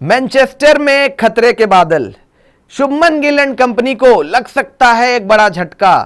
Manchester में खतरे के बादल। शुभमन गिल एंड कंपनी को लग सकता है एक बड़ा झटका।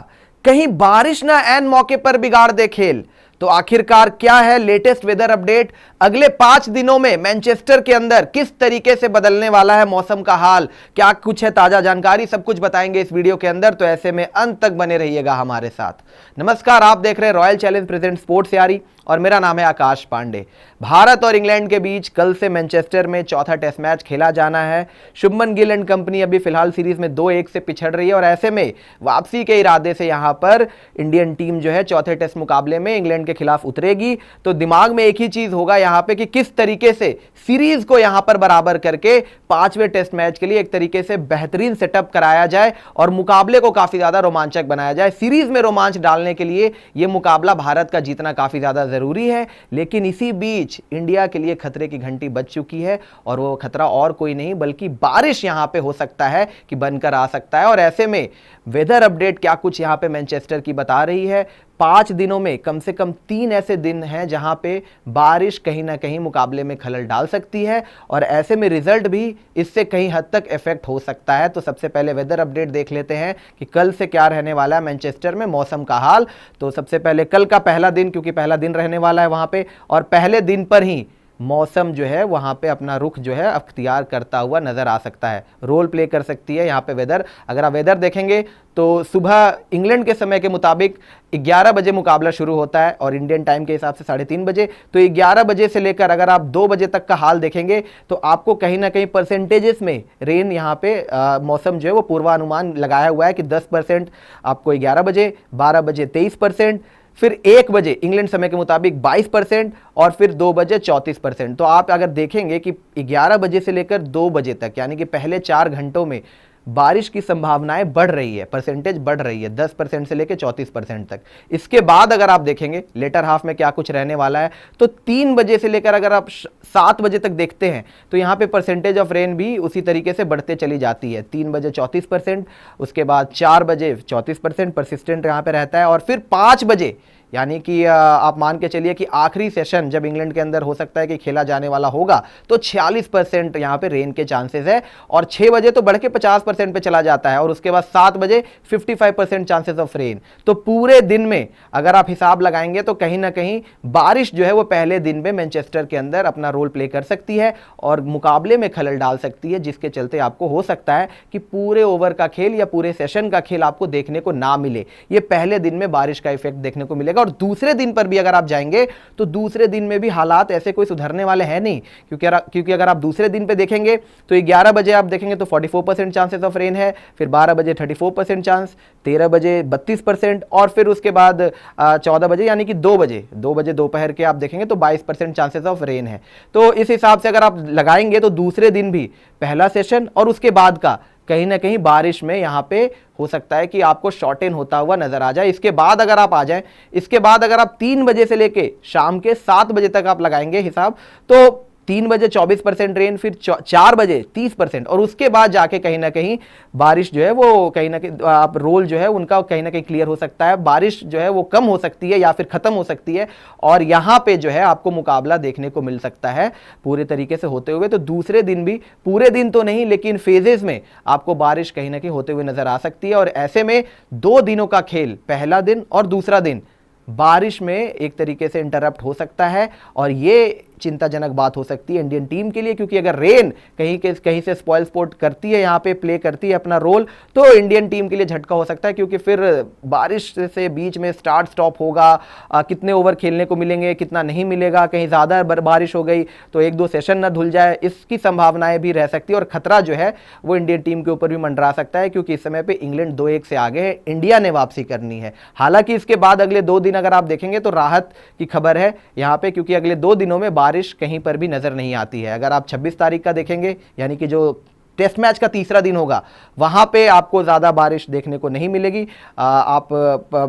कहीं बारिश ना ऐन मौके पर बिगाड़ दे खेल। तो आखिरकार क्या है लेटेस्ट वेदर अपडेट? अगले 5 दिनों में मैनचेस्टर के अंदर किस तरीके से बदलने वाला है मौसम का हाल, क्या कुछ है ताजा जानकारी, सब कुछ बताएंगे इस वीडियो के अंदर। तो ऐसे में अंत तक बने रहिएगा हमारे साथ। नमस्कार, आप देख रहे हैं रॉयल चैलेंज प्रेजेंट स्पोर्ट्स यारी और मेरा नाम है आकाश पांडे। भारत और इंग्लैंड के बीच कल से मैनचेस्टर में चौथा टेस्ट मैच खेला जाना है। शुभमन गिल एंड कंपनी अभी फिलहाल सीरीज में 2-1 से पिछड़ रही है और ऐसे में वापसी के इरादे से यहां पर इंडियन टीम जो है चौथे टेस्ट मुकाबले में इंग्लैंड के खिलाफ उतरेगी। तो दिमाग में एक ही चीज होगा यहां पे कि किस तरीके से सीरीज को यहां पर बराबर करके 5वें टेस्ट मैच के लिए एक तरीके से बेहतरीन सेटअप कराया जाए और मुकाबले को काफी ज्यादा रोमांचक बनाया जाए। सीरीज में रोमांच डालने के लिए यह मुकाबला भारत का जीतना काफी ज्यादा जरूरी है, लेकिन इसी बीच इंडिया के लिए खतरे की घंटी बज चुकी है और वो खतरा और कोई नहीं बल्कि बारिश यहां पे हो सकता है कि बनकर आ सकता है। और ऐसे में वेदर अपडेट क्या कुछ यहां पे मैनचेस्टर की बता रही है। 5 दिनों में कम से कम 3 ऐसे दिन हैं जहां पे बारिश कहीं ना कहीं मुकाबले में खलल डाल सकती है और ऐसे में रिजल्ट भी इससे कहीं हद तक इफेक्ट हो सकता है। तो सबसे पहले वेदर अपडेट देख लेते हैं कि कल से क्या रहने वाला है मैनचेस्टर में मौसम का हाल। तो सबसे पहले कल का पहला दिन, क्योंकि पहला दिन रहने वाला है वहां पे, और पहले दिन पर ही मौसम जो है वहां पे अपना रुख जो है अख्तियार करता हुआ नजर आ सकता है, रोल प्ले कर सकती है यहाँ पे वेदर। अगर आप वेदर देखेंगे तो सुबह इंग्लैंड के समय के मुताबिक 11 बजे मुकाबला शुरू होता है और इंडियन टाइम के हिसाब से 3:30 बजे। तो 11 बजे से लेकर अगर आप 2 बजे तक का हाल देखेंगे तो आपको कहीं ना कहीं परसेंटेजेस में रेन यहाँ पे मौसम जो है वो पूर्वानुमान लगाया हुआ है कि 10% आपको 11 बजे, 12 बजे 23%, फिर 1 बजे इंग्लैंड समय के मुताबिक 22% और फिर 2 बजे 34%। तो आप अगर देखेंगे कि 11 बजे से लेकर 2 बजे तक यानी कि पहले 4 घंटों में बारिश की संभावनाएं बढ़ रही है, परसेंटेज बढ़ रही है 10% से लेकर 34% तक। इसके बाद अगर आप देखेंगे लेटर हाफ में क्या कुछ रहने वाला है तो 3 बजे से लेकर अगर आप 7 बजे तक देखते हैं तो यहाँ पे परसेंटेज ऑफ रेन भी उसी तरीके से बढ़ते चली जाती है। 3 बजे 34%, उसके बाद 4 बजे 34% परसिस्टेंट यहाँ पे रहता है और फिर 5 बजे यानी कि आप मान के चलिए कि आखिरी सेशन जब इंग्लैंड के अंदर हो सकता है कि खेला जाने वाला होगा तो 46% यहाँ पे रेन के चांसेस है और 6 बजे तो बढ़ के 50% पे चला जाता है और उसके बाद 7 बजे 55% चांसेस ऑफ रेन। तो पूरे दिन में अगर आप हिसाब लगाएंगे तो कहीं ना कहीं बारिश जो है वो पहले दिन में मैनचेस्टर के अंदर अपना रोल प्ले कर सकती है और मुकाबले में खलल डाल सकती है, जिसके चलते आपको हो सकता है कि पूरे ओवर का खेल या पूरे सेशन का खेल आपको देखने को ना मिले। ये पहले दिन में बारिश का इफेक्ट देखने को मिलेगा और दूसरे दिन पर भी अगर आप जाएंगे तो दूसरे दिन में भी हालात ऐसे कोई सुधरने वाले हैं नहीं, क्योंकि अगर आप दूसरे दिन पे देखेंगे तो 11 बजे आप देखेंगे तो 44% चांसेस ऑफ रेन है, फिर 12 बजे 34% चांस, 13 बजे 32% और फिर उसके बाद 14 बजे यानी कि 2 बजे दोपहर के आप देखेंगे तो 22% चांसेस ऑफ रेन है। तो इस हिसाब से अगर आप लगाएंगे तो दूसरे दिन भी पहला सेशन और उसके बाद का कहीं ना कहीं बारिश में यहाँ पे हो सकता है कि आपको शॉर्टेन होता हुआ नजर आ जाए। इसके बाद अगर आप आ जाएं, इसके बाद अगर आप 3 बजे से लेके शाम के 7 बजे तक आप लगाएंगे हिसाब तो 3 बजे 24% रेन, फिर 4 बजे 30% और उसके बाद जाके कहीं ना कहीं बारिश जो है वो कहीं ना कहीं आप रोल जो है उनका कहीं ना कहीं क्लियर हो सकता है, बारिश जो है वो कम हो सकती है या फिर खत्म हो सकती है और यहाँ पे जो है आपको मुकाबला देखने को मिल सकता है पूरे तरीके से होते हुए। तो दूसरे दिन भी, पूरे दिन तो नहीं लेकिन फेजेस में आपको बारिश कहीं ना कहीं होते हुए नजर आ सकती है और ऐसे में 2 दिनों का खेल, पहला दिन और दूसरा दिन बारिश में एक तरीके से इंटरप्ट हो सकता है और ये चिंताजनक बात हो सकती है इंडियन टीम के लिए, क्योंकि अगर रेन कहीं से स्पॉइल स्पोर्ट करती है, यहाँ पे प्ले करती है अपना रोल, तो इंडियन टीम के लिए झटका हो सकता है क्योंकि फिर बारिश से बीच में स्टार्ट स्टॉप होगा, कितने ओवर खेलने को मिलेंगे कितना नहीं मिलेगा, कहीं ज़्यादा बारिश हो गई तो 1-2 सेशन ना धुल जाए, इसकी संभावनाएं भी रह सकती है और खतरा जो है वो इंडियन टीम के ऊपर भी मंडरा सकता है क्योंकि इस समय पे इंग्लैंड 2-1 से आगे है, इंडिया ने वापसी करनी है। हालांकि इसके बाद अगले 2 दिन अगर आप देखेंगे तो राहत की खबर है यहाँ पे, क्योंकि अगले 2 दिनों में बारिश कहीं पर भी नजर नहीं आती है। अगर आप 26 तारीख का देखेंगे यानी कि जो टेस्ट मैच का तीसरा दिन होगा वहां पे आपको ज्यादा बारिश देखने को नहीं मिलेगी। आप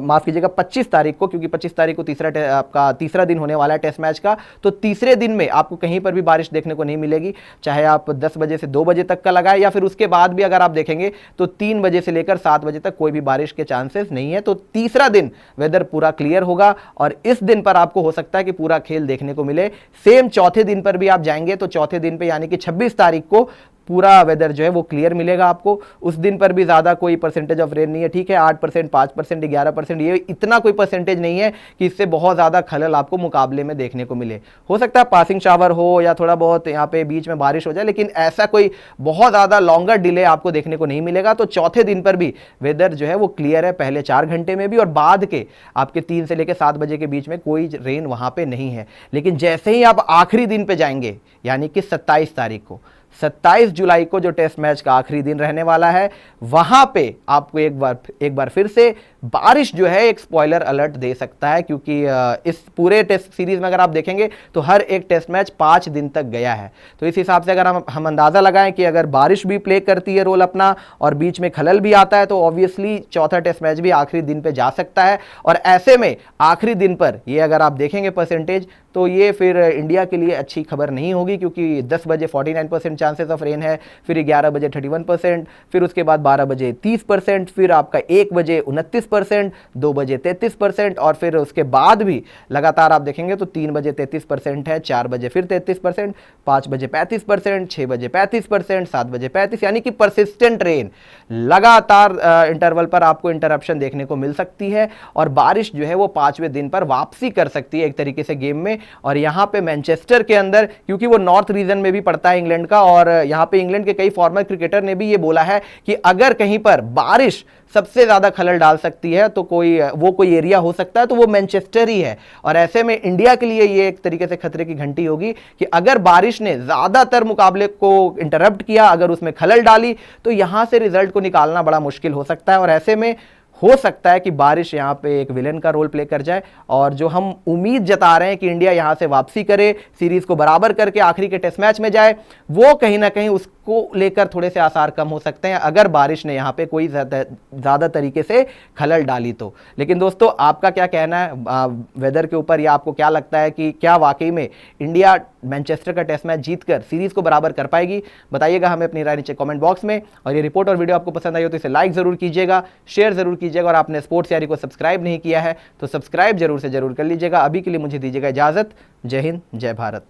माफ कीजिएगा 25 तारीख को, क्योंकि 25 तारीख को आपका तीसरा दिन होने वाला है टेस्ट मैच का, तो तीसरे दिन में आपको कहीं पर भी बारिश देखने को नहीं मिलेगी। चाहे आप 10 बजे से 2 बजे तक का लगाए या फिर उसके बाद भी अगर आप देखेंगे तो 3 बजे से लेकर 7 बजे तक कोई भी बारिश के चांसेस नहीं है। तो तीसरा दिन वेदर पूरा क्लियर होगा और इस दिन पर आपको हो सकता है कि पूरा खेल देखने को मिले। सेम चौथे दिन पर भी आप जाएंगे तो चौथे दिन पे यानी कि 26 तारीख को पूरा वेदर जो है वो क्लियर मिलेगा आपको। उस दिन पर भी ज़्यादा कोई परसेंटेज ऑफ रेन नहीं है, ठीक है, 8%, 5%, 11%, ये इतना कोई परसेंटेज नहीं है कि इससे बहुत ज़्यादा खलल आपको मुकाबले में देखने को मिले। हो सकता है पासिंग शावर हो या थोड़ा बहुत यहाँ पे बीच में बारिश हो जाए, लेकिन ऐसा कोई बहुत ज़्यादा लॉन्गर डिले आपको देखने को नहीं मिलेगा। तो चौथे दिन पर भी वेदर जो है वो क्लियर है, पहले 4 घंटे में भी और बाद के आपके 3 से लेकर 7 बजे के बीच में कोई रेन वहाँ पर नहीं है। लेकिन जैसे ही आप आखिरी दिन पर जाएंगे यानी कि 27 तारीख को, 27 जुलाई को जो टेस्ट मैच का आखिरी दिन रहने वाला है, वहां पे आपको एक बार फिर से बारिश जो है एक स्पॉइलर अलर्ट दे सकता है, क्योंकि इस पूरे टेस्ट सीरीज में अगर आप देखेंगे तो हर एक टेस्ट मैच 5 दिन तक गया है। तो इस हिसाब से अगर हम अंदाजा लगाएं कि अगर बारिश भी प्ले करती है रोल अपना और बीच में खलल भी आता है तो ऑब्वियसली चौथा टेस्ट मैच भी आखिरी दिन पे जा सकता है। और ऐसे में आखिरी दिन पर ये अगर आप देखेंगे परसेंटेज तो ये फिर इंडिया के लिए अच्छी खबर नहीं होगी, क्योंकि 10 बजे 49% चांसेस ऑफ रेन है, फिर 11 बजे 31%, फिर उसके बाद 12 बजे 30%, फिर आपका 1 बजे 29%, 2 बजे 33% और फिर उसके बाद भी लगातार आप देखेंगे तो 3 बजे 33% है, 4 बजे फिर 33%, 5 बजे 35%, 6 बजे 35%, 7 बजे 35%, यानी कि परसिस्टेंट रेन लगातार इंटरवल पर आपको इंटरप्शन देखने को मिल सकती है और बारिश जो है वो 5वें दिन पर वापसी कर सकती है एक तरीके से गेम में। और यहां पे मैनचेस्टर के अंदर, क्योंकि वो नॉर्थ रीजन में भी पड़ता है इंग्लैंड का, और यहां पे इंग्लैंड के कई फॉर्मर क्रिकेटर ने भी ये बोला है कि अगर कहीं पर बारिश सबसे ज्यादा खलल डाल सकती है तो कोई एरिया हो सकता है तो वो मैनचेस्टर ही है। और ऐसे में इंडिया के लिए ये एक तरीके से खतरे की घंटी होगी कि अगर बारिश ने ज्यादातर मुकाबले को इंटरप्ट किया, अगर उसमें खलल डाली तो यहां से रिजल्ट को निकालना बड़ा मुश्किल हो सकता है। और ऐसे में हो सकता है कि बारिश यहाँ पे एक विलेन का रोल प्ले कर जाए और जो हम उम्मीद जता रहे हैं कि इंडिया यहाँ से वापसी करे, सीरीज को बराबर करके आखिरी के टेस्ट मैच में जाए, वो कहीं ना कहीं उसको लेकर थोड़े से आसार कम हो सकते हैं अगर बारिश ने यहाँ पे कोई ज़्यादा तरीके से खलल डाली तो। लेकिन दोस्तों आपका क्या कहना है वेदर के ऊपर, या आपको क्या लगता है कि क्या वाकई में इंडिया मैनचेस्टर का टेस्ट मैच जीतकर सीरीज को बराबर कर पाएगी? बताइएगा हमें अपनी राय नीचे कमेंट बॉक्स में। और ये रिपोर्ट और वीडियो आपको पसंद आई हो तो इसे लाइक जरूर कीजिएगा, शेयर जरूर कीजिएगा और आपने स्पोर्ट्स यारी को सब्सक्राइब नहीं किया है तो सब्सक्राइब जरूर से जरूर कर लीजिएगा। अभी के लिए मुझे दीजिएगा इजाजत। जय हिंद, जय भारत।